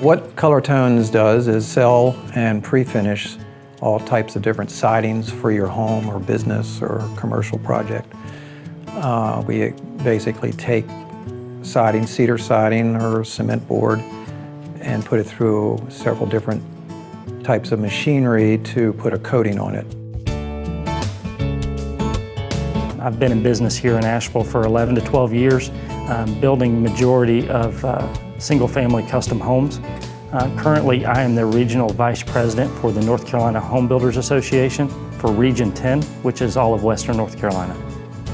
What Colortones does is sell and pre-finish all types of different sidings for your home or business or commercial project. We basically take siding, cedar siding or cement board, and put it through several different types of machinery to put a coating on it. I've been in business here in Asheville for 11 to 12 years, building majority of single-family custom homes. Currently, I am the Regional Vice President for the North Carolina Home Builders Association for Region 10, which is all of Western North Carolina.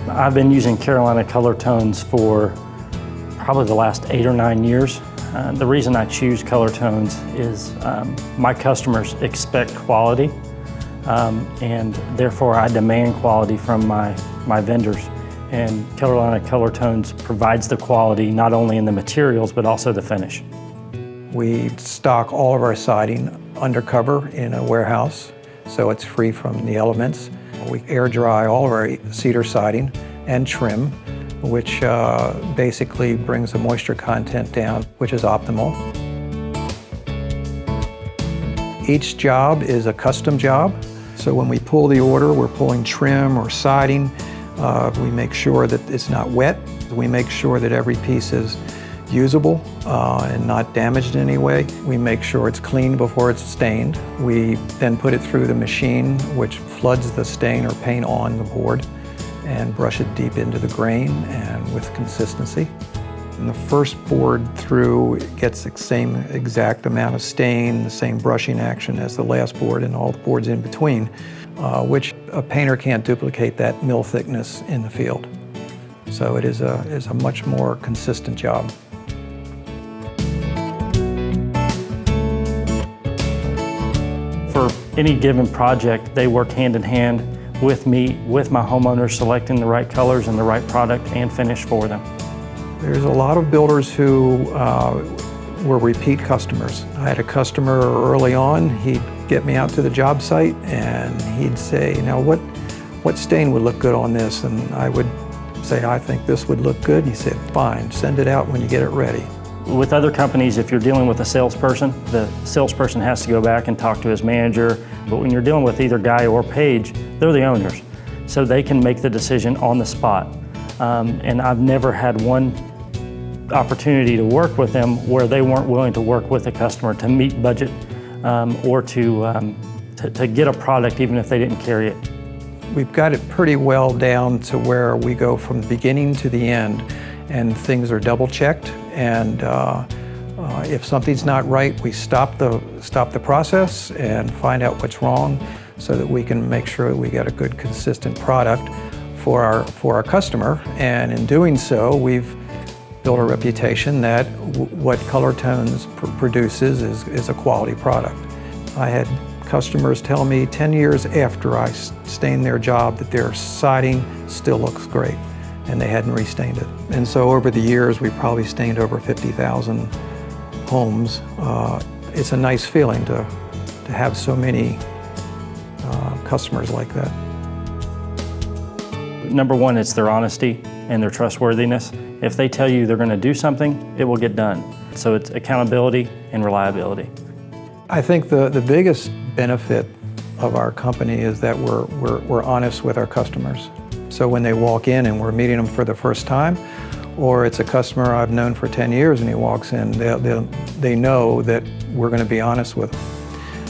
I've been using Carolina Colortones for probably the last 8 or 9 years. The reason I choose Colortones is my customers expect quality, and therefore I demand quality from my vendors. And Carolina Colortones provides the quality not only in the materials but also the finish. We stock all of our siding undercover in a warehouse, so it's free from the elements. We air dry all of our cedar siding and trim, which basically brings the moisture content down, which is optimal. Each job is a custom job, so when we pull the order, we're pulling trim or siding. We make sure that it's not wet. We make sure that every piece is usable and not damaged in any way. We make sure it's clean before it's stained. We then put it through the machine, which floods the stain or paint on the board, and brush it deep into the grain and with consistency. And the first board through gets the same exact amount of stain, the same brushing action as the last board and all the boards in between, which a painter can't duplicate that mill thickness in the field. So it is a much more consistent job. For any given project, they work hand in hand with me, with my homeowners, selecting the right colors and the right product and finish for them. There's a lot of builders who were repeat customers. I had a customer early on. He'd get me out to the job site and he'd say, now what stain would look good on this? And I would say, I think this would look good. He said, fine, send it out when you get it ready. With other companies, if you're dealing with a salesperson, the salesperson has to go back and talk to his manager. But when you're dealing with either Guy or Paige, they're the owners. So they can make the decision on the spot. And I've never had one opportunity to work with them where they weren't willing to work with a customer to meet budget or to get a product even if they didn't carry it. We've got it pretty well down to where we go from the beginning to the end and things are double checked, and if something's not right, we stop the process and find out what's wrong so that we can make sure that we get a good consistent product for our customer. And in doing so, we've built a reputation that what Colortones produces is a quality product. I had customers tell me 10 years after I stained their job that their siding still looks great, and they hadn't restained it. And so over the years, we've probably stained over 50,000 homes. It's a nice feeling to have so many customers like that. Number one, it's their honesty and their trustworthiness. If they tell you they're going to do something, it will get done. So it's accountability and reliability. I think the biggest benefit of our company is that we're honest with our customers. So when they walk in and we're meeting them for the first time, or it's a customer I've known for 10 years and he walks in, they know that we're going to be honest with them.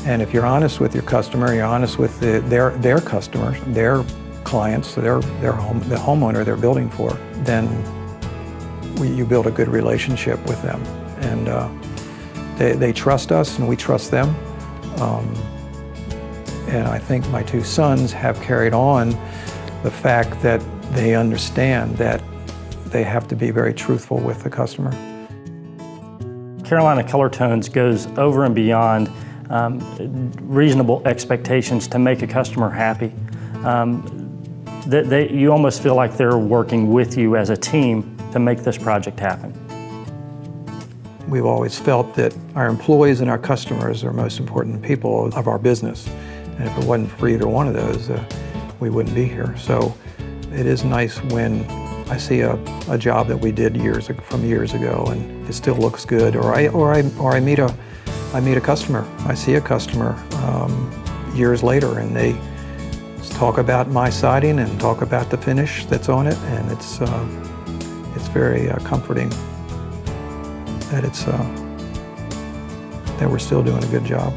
And if you're honest with your customer, you're honest with their customers, their clients, the homeowner they're building for, then you build a good relationship with them. And they trust us and we trust them. And I think my two sons have carried on the fact that they understand that they have to be very truthful with the customer. Carolina Colortones goes over and beyond reasonable expectations to make a customer happy. You almost feel like they're working with you as a team to make this project happen. We've always felt that our employees and our customers are most important people of our business. And if it wasn't for either one of those, we wouldn't be here. So it is nice when I see a job that we did from years ago and it still looks good, or I meet I meet a customer, I see a customer years later, and they talk about my siding and talk about the finish that's on it, and it's very comforting that that we're still doing a good job.